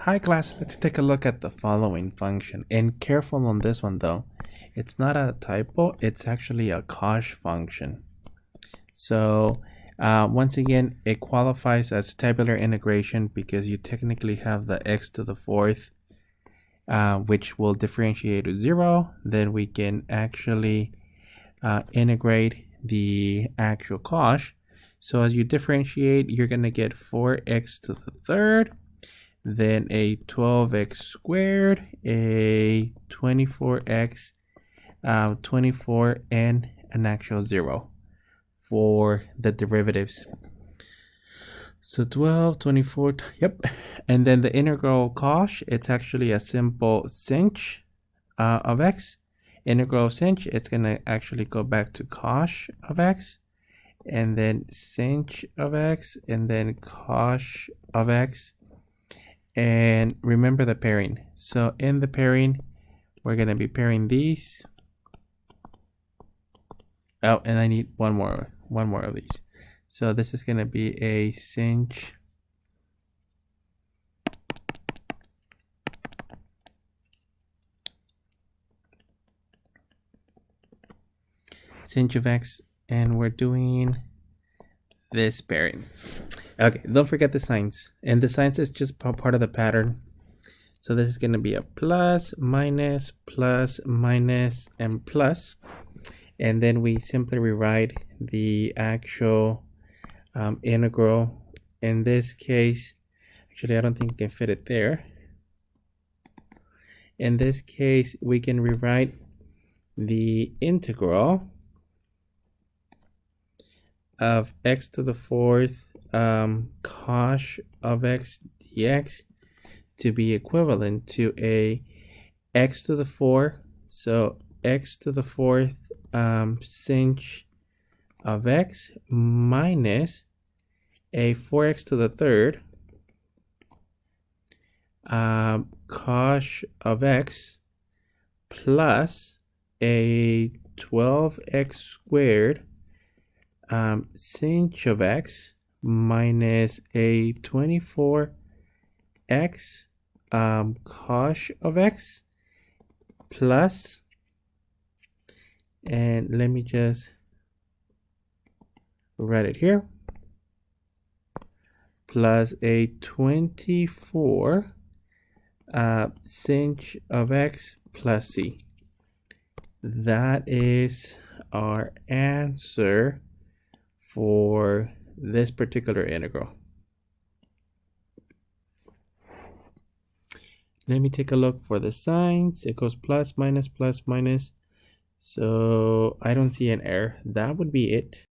Hi class, let's take a look at the following function. And careful on this one though. It's not a typo, it's actually a cosh function. So once again, it qualifies as tabular integration because you technically have the x to the fourth, which will differentiate to 0. Then we can actually integrate the actual cosh. So as you differentiate, you're going to get 4x to the third, then a 12x squared, a 24x, 24, and an actual 0 for the derivatives. So 12, 24, yep. And then the integral cosh, it's actually a simple sinh of x. Integral of sinh, it's going to actually go back to cosh of x, and then sinh of x, and then cosh of x. And remember the pairing. So in the pairing, we're going to be pairing these. Oh, and I need one more of these. So this is going to be a sinh of x, and we're doing this pairing. Okay, don't forget the signs. And the signs is just part of the pattern. So this is going to be a plus, minus, and plus. And then we simply rewrite the actual integral. In this case, actually, I don't think we can fit it there. In this case, we can rewrite the integral of x to the fourth cosh of x dx to be equivalent to a x to the fourth, so x to the fourth sinh of x minus a 4x to the third cosh of x plus a 12x squared sinh of x minus a 24x cosh of x plus, and let me just write it here, plus a 24 sinh of x plus c. That is our answer for this particular integral. Let me take a look for the signs. It goes plus, minus, plus, minus. So I don't see an error. That would be it.